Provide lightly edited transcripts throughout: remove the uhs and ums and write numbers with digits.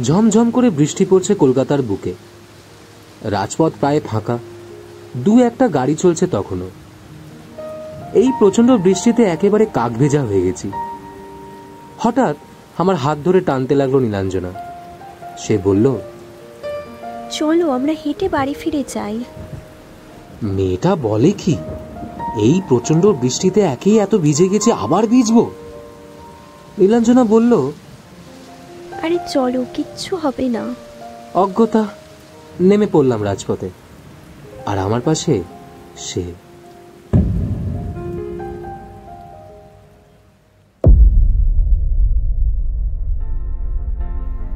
ঝমঝম করে বৃষ্টি পড়ছে কলকাতার বুকে। রাজপথ প্রায় ফাঁকা, দু একটা গাড়ি চলছে তখনও। এই প্রচন্ড বৃষ্টিতে একেবারে কাক ভেজা হয়ে গেছি। হঠাৎ আমার হাত ধরে টানতে লাগলো নীলাঞ্জনা। সে বলল, চলো আমরা হেঁটে বাড়ি ফিরে যাই। মেয়েটা বলে কি, এই প্রচন্ড বৃষ্টিতে একেই এত ভিজে গেছে, আবার ভিজবো? নীলাঞ্জনা বলল, আরে চলো, কিচ্ছু হবে না। অজ্ঞতা। নেমে পড়লাম রাজপথে, আর আমার পাশে সে।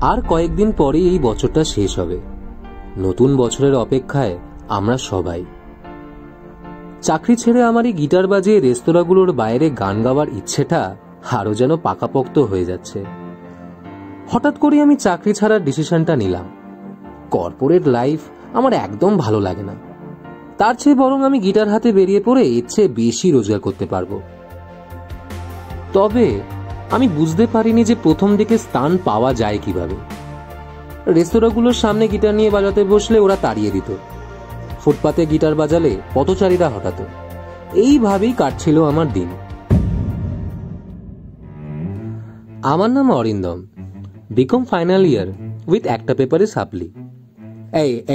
আর কয়েকদিন পরে এই বছরটা শেষ হবে। নতুন বছরের অপেক্ষায় আমরা সবাই। চাকরি ছেড়ে আমার এই গিটার বাজিয়ে রেস্তোরাঁগুলোর বাইরে গান গাওয়ার ইচ্ছেটা আরো যেন পাকাপোক্ত হয়ে যাচ্ছে। হঠাৎ করে আমি চাকরি ছাড়ার ডিসিশনটা নিলাম। কর্পোরেট লাইফ আমার একদম ভালো লাগে না। তার চেয়ে বরং আমি গিটার হাতে বেরিয়ে পড়ে এর চেয়ে বেশি রোজগার করতে পারবো। তবে আমি বুঝতে পারিনি যে প্রথম দিকে স্থান পাওয়া যায় কিভাবে। রেস্তোরাঁগুলোর সামনে গিটার নিয়ে বাজাতে বসলে ওরা তাড়িয়ে দিত, ফুটপাতে গিটার বাজালে পথচারীরা হঠাৎ। এইভাবেই কাটছিল আমার দিন। আমার নাম Arindam, BCom final year with একটা পেপারে সাপ্লি।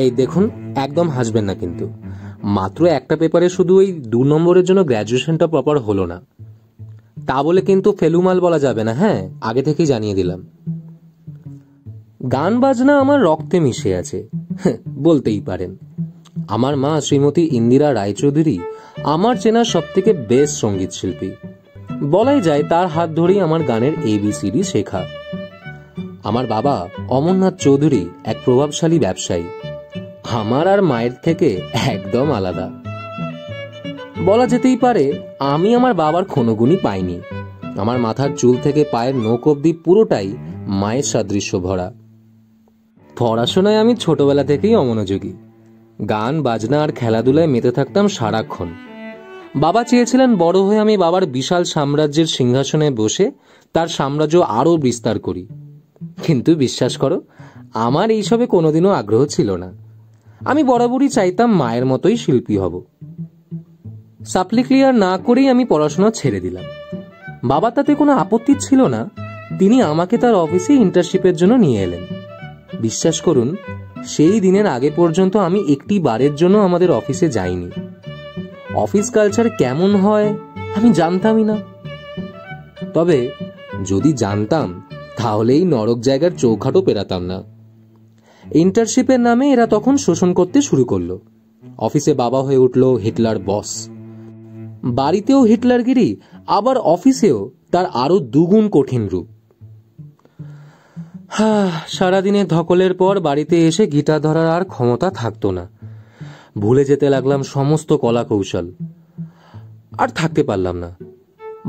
এই দেখুন, একদম হাসবেন না কিন্তু। মাত্র একটা পেপারে শুধু ওই 2 নম্বরের জন্য গ্র্যাজুয়েশনটা প্রপার হলো না, তা বলে কিন্তু ফেলুমাল বলা যাবে না। হ্যাঁ, আগে থেকেই জানিয়ে দিলাম। গান বাজনা আমার রক্তে মিশে আছে, বলতেই পারেন। আমার মা শ্রীমতী ইন্দিরা রায়চৌধুরী আমার চেনা সব থেকে বেস্ট সঙ্গীত শিল্পী। বলাই যায় তার হাত ধরেই আমার গানের ABCD শেখা। আমার বাবা অমরনাথ চৌধুরী এক প্রভাবশালী ব্যবসায়ী, আমার আর মায়ের থেকে একদম আলাদা। বলা যেতেই পারে আমি আমার বাবার কোনো গুণই পাইনি। আমার মাথার চুল থেকে পায়ের নখ অবধি পুরোটাই মায়ের সাদৃশ্য ভরা। পড়াশোনায় আমি ছোটবেলা থেকেই অমনোযোগী। গান বাজনা আর খেলাধুলায় মেতে থাকতাম সারাক্ষণ। বাবা চেয়েছিলেন বড় হয়ে আমি বাবার বিশাল সাম্রাজ্যের সিংহাসনে বসে তার সাম্রাজ্য আরও বিস্তার করি। কিন্তু বিশ্বাস করো, আমার এইসবে কোনোদিনও আগ্রহ ছিল না। আমি বরাবরই চাইতাম মায়ের মতোই শিল্পী হব। সাপ্লি ক্লিয়ার না করেই আমি পড়াশোনা ছেড়ে দিলাম। বাবা তাতে কোনো আপত্তি ছিল না। তিনি আমাকে তার অফিসে ইন্টার্নশিপের জন্য নিয়ে এলেন। বিশ্বাস করুন, সেই দিনের আগে পর্যন্ত আমি একটি বারের জন্য আমাদের অফিসে যাইনি। অফিস কালচার কেমন হয় আমি জানতামই না। তবে যদি জানতাম তাহলে এই নরক জায়গার চৌখাটও পেরাতাম না। ইন্টার্নশিপের নামে এরা তখন শোষণ করতে শুরু করলো। অফিসে বাবা হয়ে উঠল হিটলার বস। বাড়িতেও হিটলারগিরি, আবার অফিসেও তার আরো দুগুণ কঠিন রূপ। সারাদিনের ধকলের পর বাড়িতে এসে গিটার ধরার আর ক্ষমতা থাকতো না। ভুলে যেতে লাগলাম সমস্ত কলা কৌশল। আর থাকতে পারলাম না।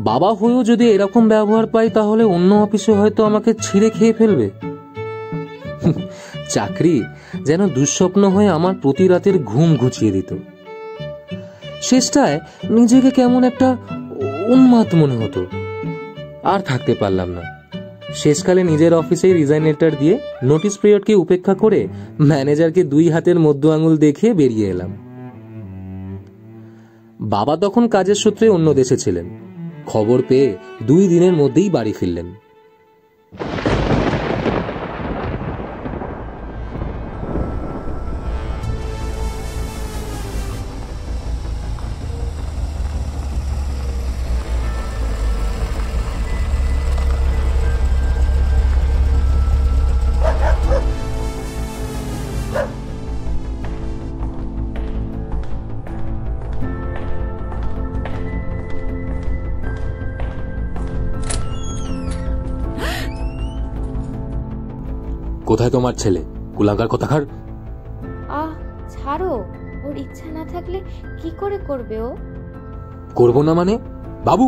বাবা হয়েও যদি এরকম ব্যবহার পাই তাহলে অন্য অফিসে হয়তো আমাকে ছিঁড়ে খেয়ে ফেলবে। চাকরি যেন দুঃস্বপ্ন হয়ে আমার প্রতি রাতের ঘুম ঘুচিয়ে দিত। শেষটায় নিজেকে কেমন একটা উন্মাদ মনে হতো। আর থাকতে পারলাম না। শেষকালে নিজের অফিসে রিজাইন লেটার দিয়ে নোটিশ পিরিয়ডকে উপেক্ষা করে ম্যানেজারকে 2 হাতের মধ্য আঙুল দেখিয়ে বেরিয়ে এলাম। বাবা তখন কাজের সূত্রে অন্য দেশে ছিলেন। খবর পেয়ে 2 দিনের মধ্যেই বাড়ি ফিরলেন। কোথায় তোমার ছেলে? কুলাঙ্গার কোথাকার। ছাড়ো, ওর ইচ্ছা না থাকলে কি করে করবে ও? করবো না মানে? বাবু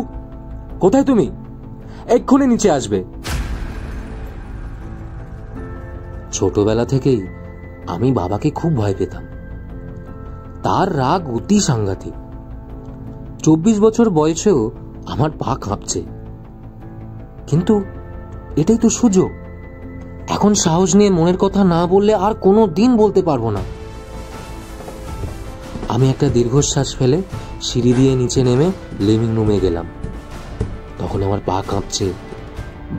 কোথায় তুমি? এক্ষুনি নিচে আসবে। ছোটবেলা থেকেই আমি বাবাকে খুব ভয় পেতাম। তার রাগ অতি সাংঘাতিক। 24 বছর বয়সেও আমার পা কাঁপছে। কিন্তু এটাই তো সুযোগ। এখন সাহস নিয়ে মনের কথা না বললে আর কোনো দিন বলতে পারবো না। আমি একটা দীর্ঘশ্বাস ফেলে সিঁড়ি দিয়ে নিচে নেমে লিভিং রুমে গেলাম। তখন আমার পা কাঁপছে,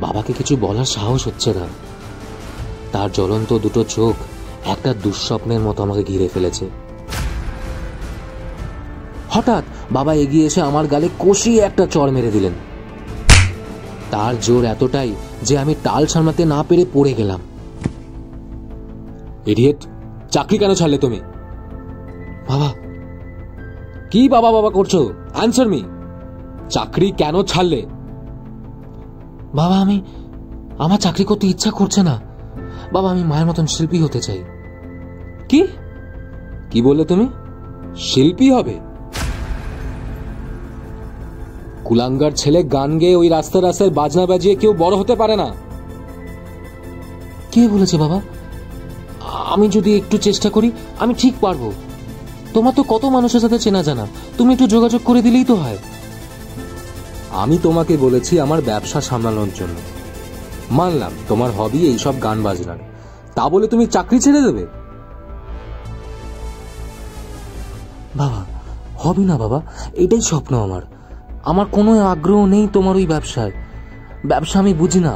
বাবাকে কিছু বলার সাহস হচ্ছে না। তার জ্বলন্ত দুটো চোখ একটা দুঃস্বপ্নের মতো আমাকে ঘিরে ফেলেছে। হঠাৎ বাবা এগিয়ে এসে আমার গালে কষিয়ে একটা চড় মেরে দিলেন। তার জোর এতটাই যে আমি টাল সামলাতে না পেরে পড়ে গেলাম। ইডিয়েট, চাকরি কেন ছাড়লে তুমি? বাবা, কি বাবা বাবা করছো? অ্যানসার মি, চাকরি কেন ছাড়লে? বাবা, আমার চাকরি করতে ইচ্ছা করছে না। বাবা, আমি মায়ের মতন শিল্পী হতে চাই। কি কি বললে তুমি? শিল্পী হবে? কুলাঙ্গার ছেলে গান গেয়ে ওই রাস্তায় রাস্তায় বাজনা বাজিয়ে কেউ বড় হতে পারে না। কে বলেছে বাবা? আমি যদি একটু চেষ্টা করি আমি ঠিক পারবো। তোমার তো কত মানুষের সাথে চেনা জানা, তুমি একটু যোগাযোগ করে দিলেই তো হয়। আমি তোমাকে বলেছি আমার ব্যবসা সামলানোর জন্য। মানলাম তোমার হবি এইসব গান বাজনার, তা বলে তুমি চাকরি ছেড়ে দেবে? বাবা, হবি না বাবা, এটাই স্বপ্ন আমার। আমার কোনো আগ্রহ নেই তোমার ওই ব্যবসায়। ব্যবসা আমি বুঝি না,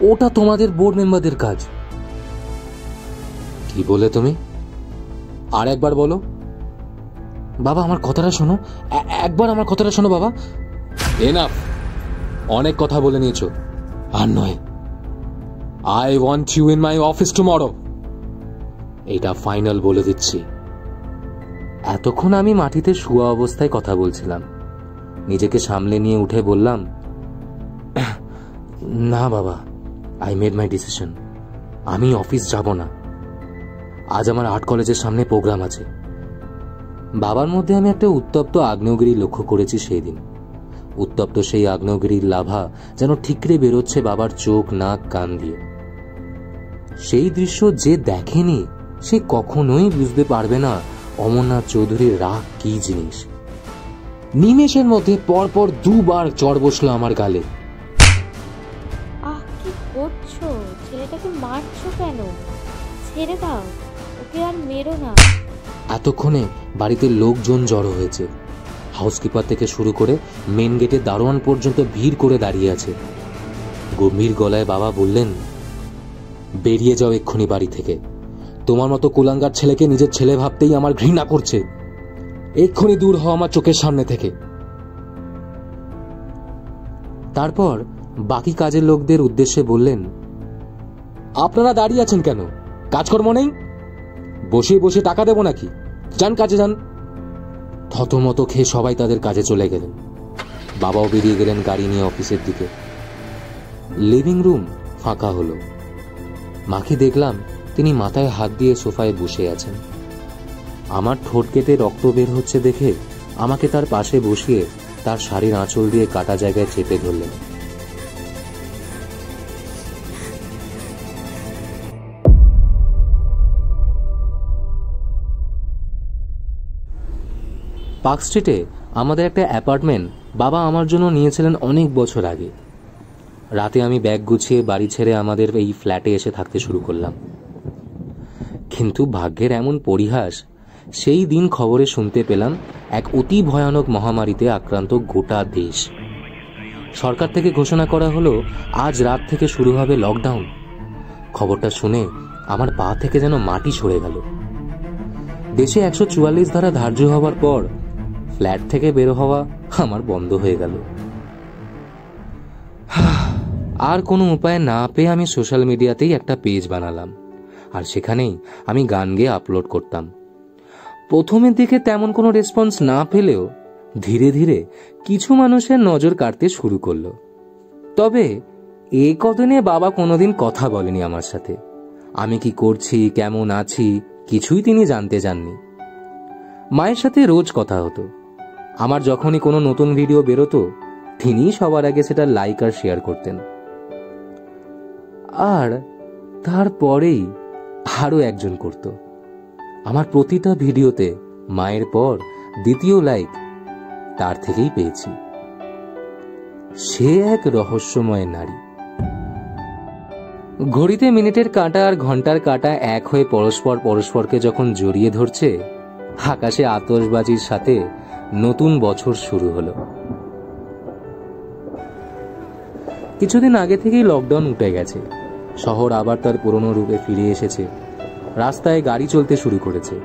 ওটা তোমাদের বোর্ড মেম্বারদের কাজ। কি বলে তুমি? আর একবার বলো। বাবা, আমার কথাটা শোনো, একবার আমার কথাটা শোনো বাবা। এনাফ, অনেক কথা বলে নিয়েছো, আর নয়। I want you in my office tomorrow. এটা ফাইনাল বলে দিচ্ছি। এতক্ষণ আমি মাটিতে শুয়া অবস্থায় কথা বলছিলাম। নিজেকে সামলে নিয়ে উঠে বললাম, না বাবা, আই মেড মাই ডিসিশন। আমি অফিস যাব না। আজ আমার আর্ট কলেজের সামনে প্রোগ্রাম আছে। বাবার মধ্যে আমি একটা উত্তপ্ত আগ্নেয়গিরি লক্ষ্য করেছি সেই দিন। উত্তপ্ত সেই আগ্নেয়গিরির লাভা যেন ঠিকরে বেরোচ্ছে বাবার চোখ, নাক, কান দিয়ে। সেই দৃশ্য যে দেখেনি সে কখনোই বুঝতে পারবে না অমরনাথ চৌধুরীর রাগ কি জিনিস। নিমেষের মধ্যে পরপর দুবার চড় বসলো আমার গালে। কি করছো? ছেলেটাকে মারছো কেন? ছেড়ে দাও, ওকে আর মেরো না। এতক্ষণে বাড়িতে লোকজন জড়ো হয়েছে। হাউসকিপার থেকে শুরু করে মেন গেটে দারোয়ান পর্যন্ত ভিড় করে দাঁড়িয়ে আছে। গম্ভীর গলায় বাবা বললেন, বেরিয়ে যাও এক্ষুনি বাড়ি থেকে। তোমার মতো কুলাঙ্গার ছেলেকে নিজের ছেলে ভাবতেই আমার ঘৃণা করছে। এক্ষুনি দূর হও আমার চোখের সামনে থেকে। তারপর বাকি কাজের লোকদের উদ্দেশ্যে বললেন, আপনারা দাঁড়িয়ে আছেন কেন? কাজকর্ম নেই? বসে বসে টাকা দেব নাকি? যান কাজে যান। থতমত খেয়ে সবাই তাদের কাজে চলে গেলেন। বাবাও বেরিয়ে গেলেন গাড়ি নিয়ে অফিসের দিকে। লিভিং রুম ফাঁকা হলো। মাকে দেখলাম তিনি মাথায় হাত দিয়ে সোফায় বসে আছেন। আমার ঠোঁট কেটে রক্ত বের হচ্ছে দেখে আমাকে তার পাশে বসিয়ে তার শাড়ির আঁচল দিয়ে কাটা জায়গায় চেপে ধরলেন। পার্ক স্ট্রিটে আমাদের একটা অ্যাপার্টমেন্ট বাবা আমার জন্য নিয়েছিলেন অনেক বছর আগে। রাতে আমি ব্যাগ গুছিয়ে বাড়ি ছেড়ে আমাদের এই ফ্ল্যাটে এসে থাকতে শুরু করলাম। কিন্তু ভাগ্যের এমন পরিহাস, সেই দিন খবরে শুনতে পেলাম এক অতি ভয়ানক মহামারীতে আক্রান্ত গোটা দেশ। সরকার থেকে ঘোষণা করা হলো আজ রাত থেকে শুরু হবে লকডাউন। খবরটা শুনে আমার পা থেকে যেন মাটি সরে গেল। দেশে 144 ধারা ধার্য হওয়ার পর ফ্ল্যাট থেকে বের হওয়া আমার বন্ধ হয়ে গেল। আর কোনো উপায় না পেয়ে আমি সোশ্যাল মিডিয়াতেই একটা পেজ বানালাম, আর সেখানেই আমি গান গেয়ে আপলোড করতাম। প্রথমের দিকে তেমন কোনো রেসপন্স না পেলেও ধীরে ধীরে কিছু মানুষের নজর কাটতে শুরু করলো। তবে এ কদিনে বাবা কোনোদিন কথা বলেনি আমার সাথে। আমি কি করছি, কেমন আছি, কিছুই তিনি জানতে চাননি। মায়ের সাথে রোজ কথা হতো। আমার যখনই কোনো নতুন ভিডিও বেরোতো তিনি সবার আগে সেটা লাইক আর শেয়ার করতেন। আর তারপরেই আরো একজন করত। আমার প্রতিটা ভিডিওতে মায়ের পর দ্বিতীয় লাইক তার থেকেই পেয়েছি। সে এক রহস্যময় নারী। ঘড়িতে মিনিটের কাঁটা আর ঘন্টার কাঁটা এক হয়ে পরস্পরকে যখন জড়িয়ে ধরছে, আকাশে আতশবাজির সাথে নতুন বছর শুরু হলো। কিছুদিন আগে থেকেই লকডাউন উঠে গেছে। শহর আবার তার পুরনো রূপে ফিরে এসেছে। রাস্তায় গাড়ি চলতে শুরু করেছে।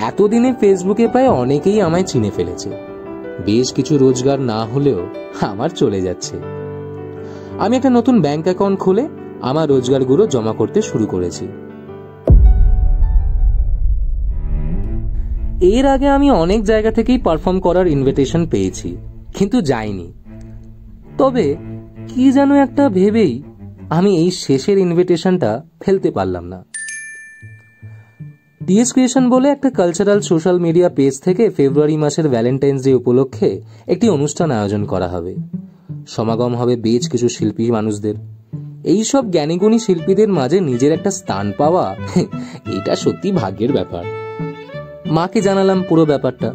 এতদিনে ফেসবুকে প্রায় অনেকেই আমায় চিনে ফেলেছে। বেশ কিছু রোজগার না হলেও আমার চলে যাচ্ছে। আমি একটা নতুন ব্যাংক অ্যাকাউন্ট খুলে আমার রোজগারগুলো জমা করতে শুরু করেছি। এর আগে আমি অনেক জায়গা থেকেই পারফর্ম করার ইনভিটেশন পেয়েছি, কিন্তু যাইনি। তবে কি যেন একটা ভেবেই আমি এই শেষের ইনভিটেশনটা ফেলতে পারলাম না। টিএস ক্রিয়েশন বলে একটা কালচারাল সোশ্যাল মিডিয়া পেজ থেকে ফেব্রুয়ারি মাসের ভ্যালেন্টাইন্স ডে উপলক্ষে একটি অনুষ্ঠান আয়োজন করা হবে। সমাগম হবে বেশ কিছু শিল্পী মানুষদের। এইসব জ্ঞানীগুণী শিল্পীদের মাঝে নিজের একটা স্থান পাওয়া, এটা সত্যি ভাগ্যের ব্যাপার। মাকে জানালাম পুরো ব্যাপারটা।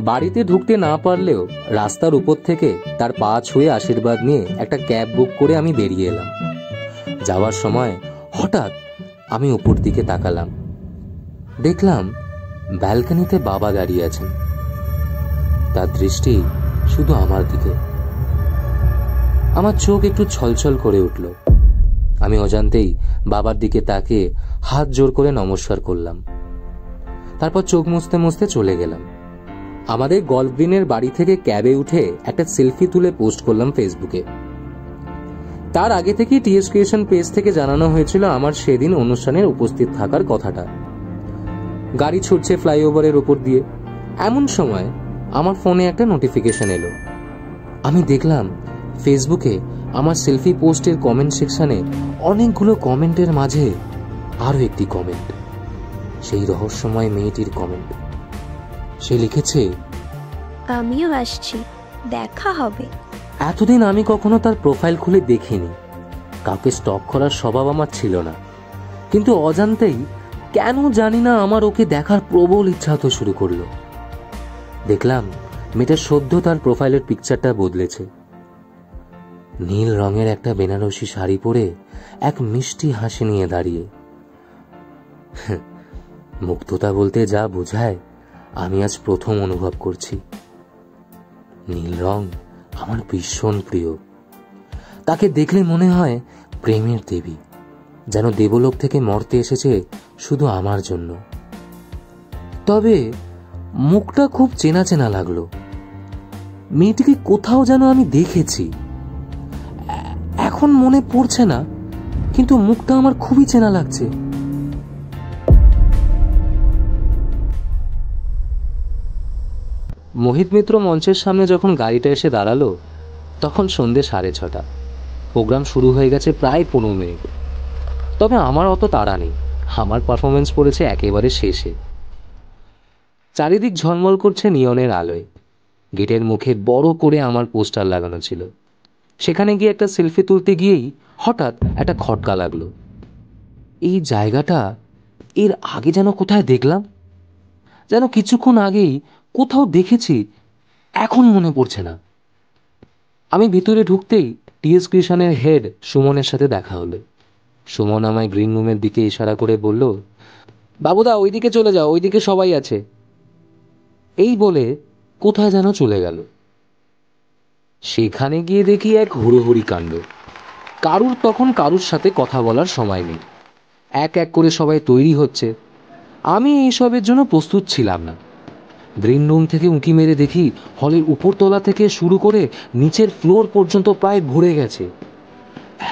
বাড়িতে ঢুকতে না পারলেও রাস্তার উপর থেকে তার পা ছুঁয়ে আশীর্বাদ নিয়ে একটা ক্যাব বুক করে আমি বেরিয়ে এলাম। যাওয়ার সময় হঠাৎ আমি উপর দিকে তাকালাম। দেখলাম ব্যালকনিতে বাবা দাঁড়িয়ে আছেন। তার দৃষ্টি শুধু আমার দিকে। আমার চোখ একটু ছলছল করে উঠল। আমি অজান্তেই বাবার দিকে তাকিয়ে হাত জোর করে নমস্কার করলাম। তারপর চোখ মুছতে মুছতে চলে গেলাম। আমাদের গল্ফ গ্রিনের বাড়ি থেকে ক্যাবে উঠে একটা সেলফি তুলে পোস্ট করলাম ফেসবুকে। তার আগে থেকেই টিএস ক্রিয়েশন পেজ থেকে জানানো হয়েছিল আমার সেদিন অনুষ্ঠানের উপস্থিত থাকার কথাটা। গাড়ি ছুটছে ফ্লাইওভারের উপর দিয়ে। এমন সময় আমার ফোনে একটা নোটিফিকেশন এলো। আমি দেখলাম ফেসবুকে আমার সেলফি পোস্টের কমেন্ট সেকশনে অনেকগুলো কমেন্টের মাঝে আরো একটি কমেন্ট, সেই রহস্যময় মেয়েটির কমেন্ট। সে লিখেছে, আমিও আসছি, দেখা হবে। এতদিন আমি কখনো তার প্রোফাইল খুলে দেখিনি। কাউকে স্টক করার স্বভাব আমার ছিল না, কিন্তু অজান্তেই কেন জানি না আমার ওকে দেখার প্রবল ইচ্ছা হতে শুরু করলো। দেখলাম মেয়েটা সদ্য তার প্রোফাইলের পিকচারটা বদলেছে। নীল রঙের একটা বেনারসি শাড়ি পরে এক মিষ্টি হাসি নিয়ে দাঁড়িয়ে। মুগ্ধতা বলতে যা বোঝায় আমি আজ প্রথম অনুভব করছি। নীল রং আমার ভীষণ প্রিয়। তাকে দেখলে মনে হয় প্রেমের দেবী, যেন দেবলোক থেকে মর্তে এসেছে শুধু আমার জন্য। তবে মুখটা খুব চেনা চেনা লাগলো। মেয়েটিকে কোথাও যেন আমি দেখেছি, এখন মনে পড়ছে না, কিন্তু মুখটা আমার খুবই চেনা লাগছে। মোহিত মিত্র মঞ্চের সামনে যখন গাড়িটা এসে দাঁড়ালো তখন সন্ধ্যে 6:30। প্রোগ্রাম শুরু হয়ে গেছে প্রায় 15 মিনিট। তবে আমার অত তাড়া নেই, আমার পারফরমেন্স পড়েছে একেবারে শেষে। চারিদিক ঝলমল করছে নিয়নের আলোয়। গেটের মুখে বড় করে আমার পোস্টার লাগানো ছিল। সেখানে গিয়ে একটা সেলফি তুলতে গিয়েই হঠাৎ একটা খটকা লাগলো। এই জায়গাটা এর আগে যেন কোথায় দেখলাম, যেন কিছুক্ষণ আগেই কোথাও দেখেছি, এখন মনে পড়ছে না। আমি ভিতরে ঢুকতেই টিএস ক্রিয়েশনের হেড সুমনের সাথে দেখা হলো। সুমন আমায় গ্রিন রুমের দিকে ইশারা করে বলল, বাবুদা ওইদিকে চলে যাও, ওইদিকে সবাই আছে। এই বলে কোথায় যেন চলে গেল। সেখানে গিয়ে দেখি এক হুড়োহুড়ি কাণ্ড। তখন কারুর সাথে কথা বলার সময় নেই। এক এক করে সবাই তৈরি হচ্ছে। আমি এইসবের জন্য প্রস্তুত ছিলাম না। গ্রিন রুম থেকে উঁকি মেরে দেখি হলের উপরতলা থেকে শুরু করে নিচের ফ্লোর পর্যন্ত প্রায় ভরে গেছে।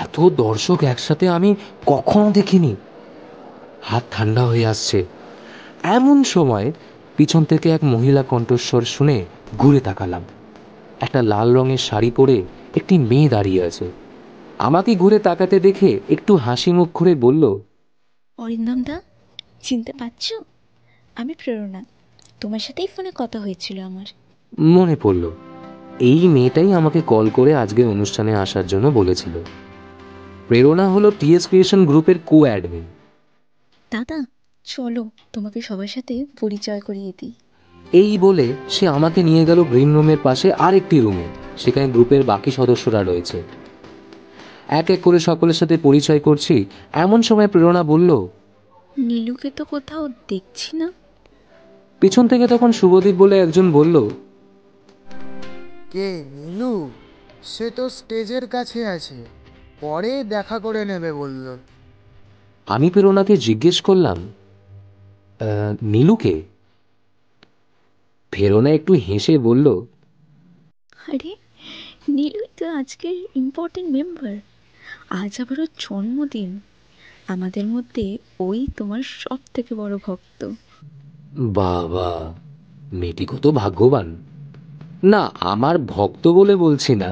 এত দর্শক একসাথে আমি কখনো দেখিনি। হাত ঠান্ডা হয়ে আসছে। এমন সময় পিছন থেকে এক মহিলা কণ্ঠস্বর শুনে ঘুরে তাকালাম। একটা লাল রঙের শাড়ি পরে একটি মেয়ে দাঁড়িয়ে আছে। আমাকে ঘুরে তাকাতে দেখে একটু হাসি মুখ করে বলল, অরিন্দম দা, চিনতে পারছো? আমি প্রেরণা, তোমার সাথেই ফোনে কথা হয়েছিল আমার। মনে পড়ল এই মেয়েটাই আমাকে কল করে আজকে অনুষ্ঠানে আসার জন্য বলেছিল। প্রেরণা হলো টিএস ক্রিয়েশন গ্রুপের কো অ্যাডমিন। দাদা চলো তোমাকে সবার সাথে পরিচয় করিয়ে দিই। এই বলে সে আমাকে নিয়ে গেল গ্রিন রুমের পাশে আরেকটি রুমে। সেখানে গ্রুপের বাকি সদস্যরা রয়েছে। এক এক করে সকলের সাথে পরিচয় করছি, এমন সময় প্রেরণা বলল, নীলুকে তো কোথাও দেখছি না। পিছন থেকে তখন শুভদীপ বলে একজন বলল, কে নীলু? সে তো স্টেজের কাছে আছে, পরে দেখা করে নেবে বলল। আমি প্রেরণাকে জিজ্ঞেস করলাম, নীলুকে? প্রেরণা একটু হেসে বলল, আরে নীলুই তো আজকের ইম্পর্টেন্ট মেম্বার। আজ আবার ওর জন্মদিন। আমাদের মধ্যে ওই তোমার সব থেকে বড় ভক্ত। বাবা, মেয়েটি কত ভাগ্যবান। না, আমার ভক্ত বলে বলছি না,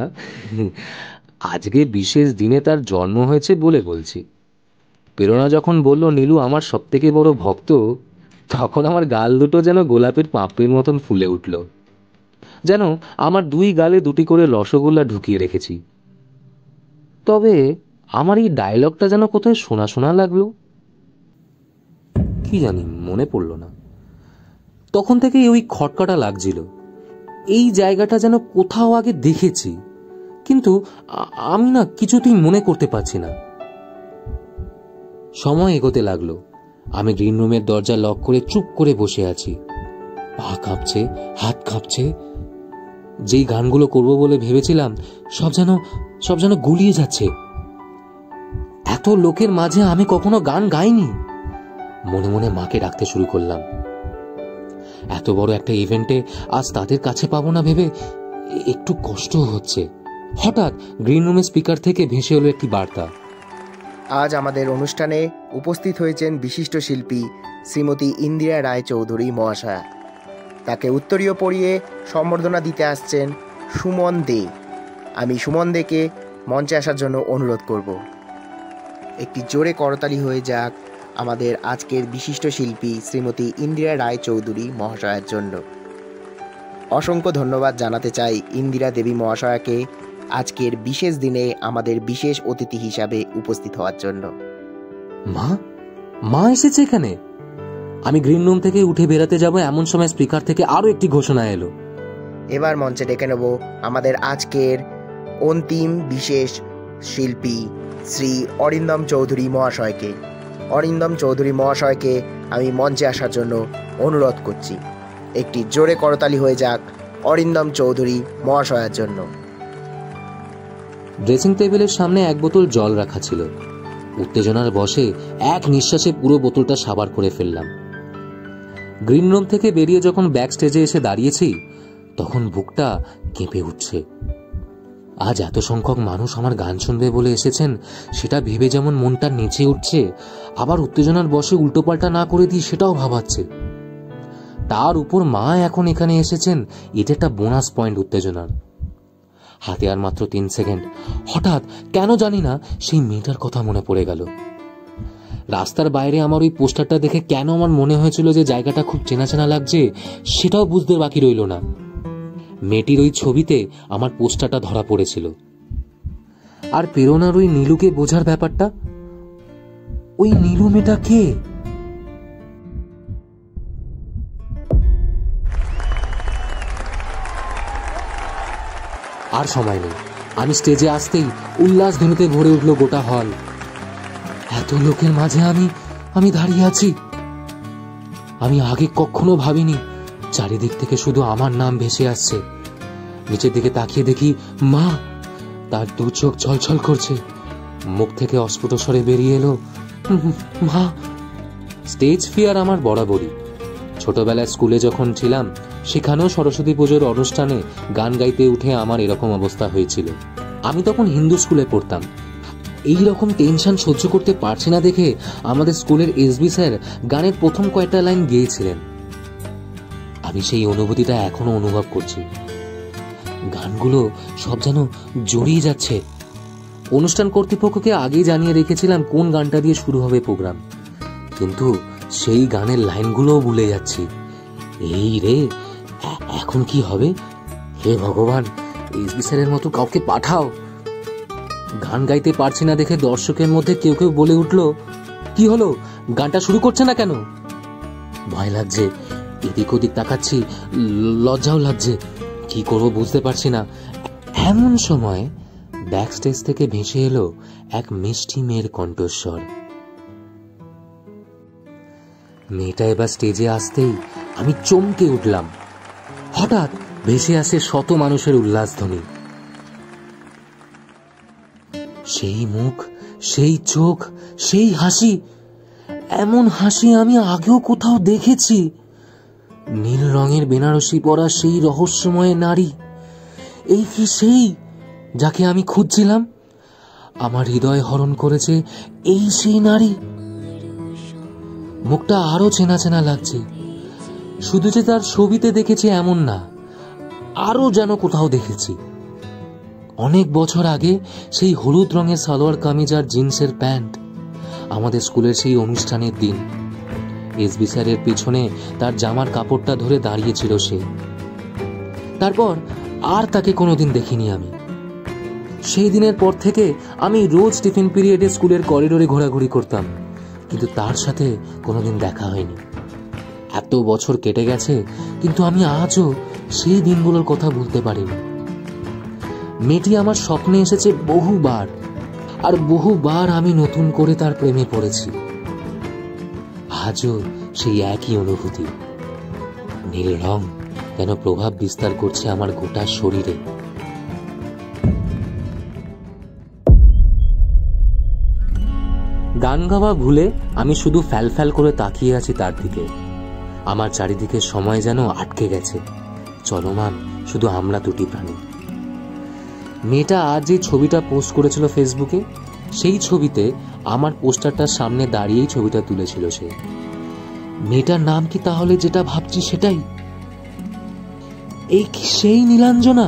আজকে বিশেষ দিনে তার জন্ম হয়েছে বলে বলছি। প্রেরণা যখন বলল নীলু আমার সব থেকে বড় ভক্ত, তখন আমার গাল দুটো যেন গোলাপের পাপড়ির মতন ফুলে উঠল, যেন আমার দুই গালে দুটি করে রসগোল্লা ঢুকিয়ে রেখেছি। তবে আমার এই ডায়লগটা যেন কোথায় শোনা শোনা লাগলো, কি জানি, মনে পড়ল না। তখন থেকেই ওই খটকাটা লাগছিল, এই জায়গাটা যেন কোথাও আগে দেখেছি, কিন্তু আমি না কিছুতেই মনে করতে পারছি না। সময় এগোতে লাগলো। আমি গ্রিন রুমের দরজা লক করে চুপ করে বসে আছি। পা কাঁপছে, হাত কাঁপছে। যেই গানগুলো করব বলে ভেবেছিলাম সব যেন গুলিয়ে যাচ্ছে। এত লোকের মাঝে আমি কখনো গান গাইনি। মনে মনে মাকে ডাকতে শুরু করলাম। এত বড় একটা ইভেন্টে আজ তাদের কাছে পাবো না ভেবে একটু কষ্ট হচ্ছে। হঠাৎ গ্রিন রুমের স্পিকার থেকে ভেসে এলো একটি বার্তা। আজ আমাদের অনুষ্ঠানে উপস্থিত হয়েছেন বিশিষ্ট শিল্পী শ্রীমতী ইন্দিরা রায়চৌধুরী মহাশয়া। তাকে উত্তরীয় পরিয়ে সম্বর্ধনা দিতে আসছেন সুমন দে। আমি সুমন দেকে মঞ্চে আসার জন্য অনুরোধ করব। একটি জোরে করতালি হয়ে যাক আমাদের আজকের বিশিষ্ট শিল্পী শ্রীমতী ইন্দিরা রায়চৌধুরী মহাশয়ার জন্য। অসংখ্য ধন্যবাদ জানাতে চাই ইন্দিরা দেবী মহাশয়াকে আজকের বিশেষ দিনে আমাদের বিশেষ অতিথি হিসাবে উপস্থিত হওয়ার জন্য। মা এসেছে এখানে। আমি গ্রিন রুম থেকে উঠে বেরাতে যাব, এমন সময় স্পিকার থেকে আরো একটি ঘোষণা এলো। এবার মঞ্চে ডেকে নেব আমাদের আজকের অন্তিম বিশেষ শিল্পী শ্রী অরিন্দম চৌধুরী মহাশয়কে। অরিন্দম চৌধুরী মহাশয়কে আমি মঞ্চে আসার জন্য অনুরোধ করছি। একটি জোরে করতালি হয়ে যাক অরিন্দম চৌধুরী মহাশয়ের জন্য। ড্রেসিং টেবিলের সামনে এক বোতল জল রাখা ছিল। উত্তেজনার বশে এক নিঃশ্বাসে পুরো বোতলটা সাবার করে ফেললাম। গ্রিন রুম থেকে বেরিয়ে যখন ব্যাক স্টেজে এসে দাঁড়িয়েছি, তখন বুকটা কেঁপে উঠছে। আজ এত সংখ্যক মানুষ আমার গান শুনবে বলে এসেছেন, সেটা ভেবে যেমন মনটা নেচে উঠছে, আবার উত্তেজনার বশে উল্টোপাল্টা না করে দিই সেটাও ভাবাচ্ছে। তার উপর মা এখন এখানে এসেছেন, এটা একটা বোনাস পয়েন্ট উত্তেজনার। হাতে আর মাত্র 3 সেকেন্ড। হঠাৎ কেন জানি না সেই মেয়েটার কথা মনে পড়ে গেল। রাস্তার বাইরে আমার ওই পোস্টারটা দেখে কেন আমার মনে হয়েছিল যে জায়গাটা খুব চেনা চেনা লাগছে, সেটাও বুঝতে বাকি রইল না। মেয়েটির ওই ছবিতে আমার পোস্টারটা ধরা পড়েছিল। আর প্রেরণার ওই নীলুকে বোঝার ব্যাপারটা, ওই নীলু মেয়েটা কে? আর সময় নেই। আমি স্টেজে আসতেই উল্লাস ধ্বনিতে ভরে উঠল গোটা হল। এত লোকের মাঝে আমি দাঁড়িয়ে আছি। আমি আগে কখনো ভাবিনি চারিদিক থেকে শুধু আমার নাম ভেসে আসছে। নিচের দিকে তাকিয়ে দেখি মা, তার দু চোখ ছলছল করছে। মুখ থেকে অস্ফুট স্বরে বেরিয়ে এলো, মা। স্টেজ ফিয়ার আমার বরাবরই। ছোটবেলায় স্কুলে যখন ছিলাম, সেখানেও সরস্বতী পুজোর অনুষ্ঠানে গান গাইতে উঠে আমার এরকম অবস্থা হয়েছিল। আমি তখন হিন্দু স্কুলে পড়তাম। এই রকম টেনশন সহ্য করতে পারছি না দেখে আমাদের স্কুলের এসবি স্যার গানের প্রথম কয়েকটা লাইন গেয়েছিলেন। আমি সেই অনুভূতিটা এখনো অনুভব করছি। গানগুলো সব যেন জড়িয়ে যাচ্ছে। অনুষ্ঠান কর্তৃপক্ষকে আগেই জানিয়ে রেখেছিলাম কোন গানটা দিয়ে শুরু হবে প্রোগ্রাম, কিন্তু সেই গানের লাইনগুলোও ভুলে যাচ্ছি। এই রে, এখন কি হবে? হে ভগবান, এসবি স্যারের মতো কাউকে পাঠাও। গান গাইতে পারছি না দেখে দর্শকের মধ্যে কেউ কেউ বলে উঠল, কি হলো, গানটা শুরু করছে না কেন? ভয় লাগছে, এদিক ওদিক তাকাচ্ছি, লজ্জাও লাগছে, কি করব বুঝতে পারছি না। এমন সময় ব্যাক স্টেজ থেকে ভেসে এলো এক মিষ্টি মেয়ের কণ্ঠস্বর। মেয়েটা এবার স্টেজে আসতেই আমি চমকে উঠলাম। হঠাৎ ভেসে আসে শত মানুষের উল্লাসধ্বনি। সেই মুখ, সেই চোখ, সেই হাসি, এমন হাসি আমি আগেও কোথাও দেখেছি। নীল রঙের বেনারসি পরা সেই রহস্যময় নারী, এই কি সেই যাকে আমি খুঁজছিলাম? আমার হৃদয় হরণ করেছে এই সেই নারী। মুখটা আরো চেনা চেনা লাগছে। শুধু যে তার ছবিতে দেখেছি এমন না, আরো যেন কোথাও দেখেছি। অনেক বছর আগে সেই হলুদ রঙের সালোয়ার কামিজ আর জিন্সের প্যান্ট, আমাদের স্কুলের সেই অনুষ্ঠানের দিন। এসবি স্যারের পিছনে তার জামার কাপড়টা ধরে দাঁড়িয়েছিল সে। তারপর আর তাকে কোনোদিন দেখিনি আমি। সেই দিনের পর থেকে আমি রোজ টিফিন পিরিয়ডে স্কুলের করিডোরে ঘোরাঘুরি করতাম, কিন্তু তার সাথে কোনোদিন দেখা হয়নি। এত বছর কেটে গেছে, কিন্তু আমি আজও সেই দিনগুলোর কথা ভুলতে পারিনি। মেয়েটি আমার স্বপ্নে এসেছে বহুবার, আর বহুবার আমি নতুন করে তার প্রেমে পড়েছি। আজও সেই একই অনুভূতি। নীল রং যেন প্রভাব বিস্তার করছে আমার গোটা শরীরে। গান গাওয়া ভুলে আমি শুধু ফ্যাল করে তাকিয়ে আছি তার দিকে। আমার চারিদিকে সময় যেন আটকে গেছে, চলমান শুধু আমরা দুটি প্রাণী। মেয়েটা আজ যে ছবিটা পোস্ট করেছিল ফেসবুকে, সেই ছবিতে আমার পোস্টারটার সামনে দাঁড়িয়েই ছবিটা তুলেছিল সে। মেয়েটার নাম কি তাহলে যেটা ভাবছি সেটাই? এই কি সেই নীলাঞ্জনা?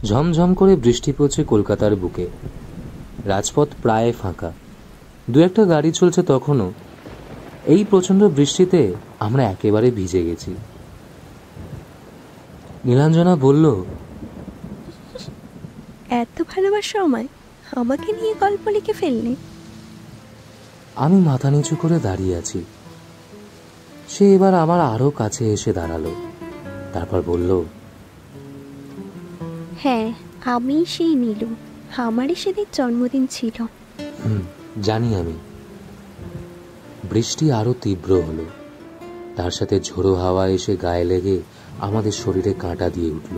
ঝমঝম করে বৃষ্টি পড়ছে কলকাতার বুকে। রাজপথ প্রায় ফাঁকা, দু একটা গাড়ি চলছে তখনও। এই প্রচন্ড বৃষ্টিতে আমরা একেবারে ভিজে গেছি। নীলাঞ্জনা বলল, এত ভালোবাসা আমায়, আমাকে নিয়ে গল্প লিখে ফেললে? আমি মাথা নিচু করে দাঁড়িয়ে আছি। সে এবার আমার আরো কাছে এসে দাঁড়ালো। তারপর বলল, হ্যাঁ, আমি সেই নীলু। আমারই সেদিন জন্মদিন ছিল। জানি আমি। বৃষ্টি আরো তীব্র হলো, তার সাথে ঝোড়ো হাওয়া এসে গায়ে লেগে আমাদের শরীরে কাঁটা দিয়ে উঠল।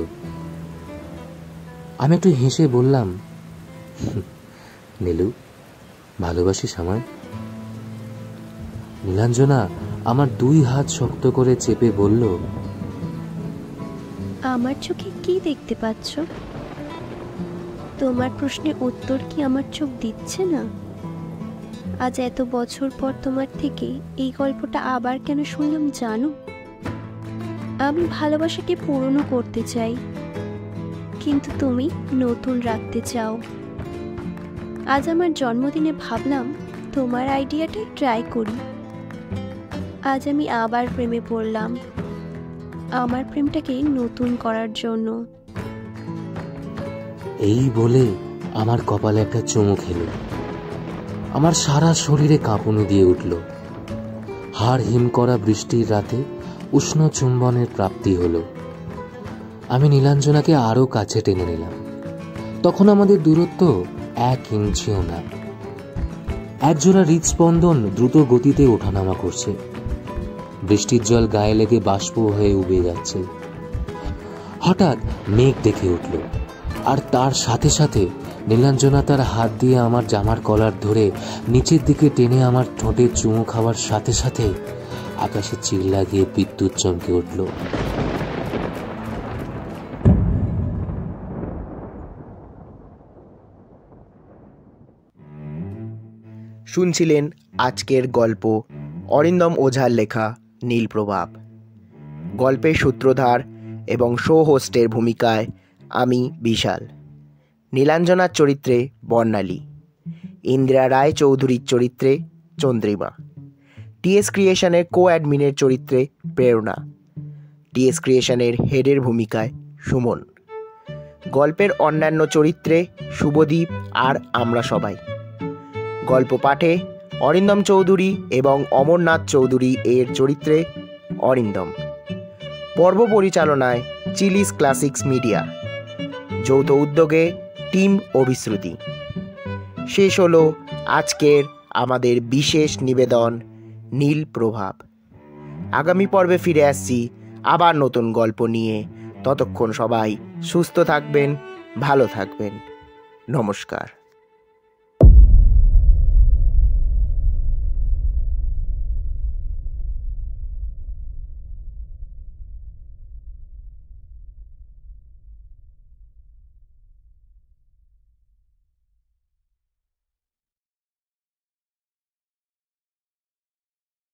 আমি একটু হেসে বললাম, নীলু, ভালোবাসিস আমায়? নীলাঞ্জনা আমার দুই হাত শক্ত করে চেপে বলল, আমার চোখে কি দেখতে পাচ্ছ? তোমার প্রশ্নের উত্তর কি আমার চোখ দিচ্ছে না? আজ এত বছর পর তোমার থেকে এই গল্পটা আবার কেন শুনলাম জানো? আমি ভালোবাসাকে পুরনো করতে চাই, কিন্তু তুমি নতুন রাখতে চাও। আজ আমার জন্মদিনে ভাবলাম তোমার আইডিয়াটাই ট্রাই করি। আজ আমি আবার প্রেমে পড়লাম, আমার প্রেমটাকে নতুন করার জন্য। এই বলে আমার কপালে একটা চুমু খেলো। আমার সারা শরীরে কাঁপুনি দিয়ে উঠল। হাড় হিম করা বৃষ্টির রাতে উষ্ণ চুম্বনের প্রাপ্তি হলো। আমি নীলাঞ্জনাকে আরো কাছে টেনে নিলাম। তখন আমাদের দূরত্ব 1 ইঞ্চিও না। একজোড়া হৃদস্পন্দন দ্রুত গতিতে ওঠানামা করছে। বৃষ্টির জল গায়ে লেগে বাষ্প হয়ে উবে যাচ্ছে। হঠাৎ মেঘ ডেকে উঠল, আর তার সাথে সাথে নীলাঞ্জনা তার হাত দিয়ে আমার জামার কলার ধরে নিচের দিকে টেনে আমার ঠোঁটে চুমু খাওয়ার সাথে সাথে আকাশে চিল লাগিয়ে বিদ্যুৎ চমকে উঠল। শুনছিলেন আজকের গল্প অরিন্দম ওঝার লেখা নীলপ্রভাব। গল্পের সূত্রধার এবং শো হোস্টের ভূমিকায় আমি বিশাল, নীলাঞ্জনার চরিত্রে বর্ণালী, ইন্দিরা রায় চৌধুরীর চরিত্রে চন্দ্রিমা, টিএস ক্রিয়েশনের অ্যাডমিনের চরিত্রে প্রেরণা, টিএস ক্রিয়েশনের হেডের ভূমিকায় সুমন। গল্পের অন্যান্য চরিত্রে শুভদীপ আর আমরা সবাই। গল্প পাঠে অরিন্দম চৌধুরী এবং অমরনাথ চৌধুরী এর চরিত্রে অরিন্দম। পর্ব পরিচালনায় চিলিস ক্লাসিক্স মিডিয়া। যৌথ উদ্যোগে টিম অভিশ্রুতি। শেষ হলো আজকের আমাদের বিশেষ নিবেদন নীল প্রভাব। আগামী পর্বে ফিরে আসছি আবার নতুন গল্প নিয়ে। ততক্ষণ সবাই সুস্থ থাকবেন, ভালো থাকবেন। নমস্কার।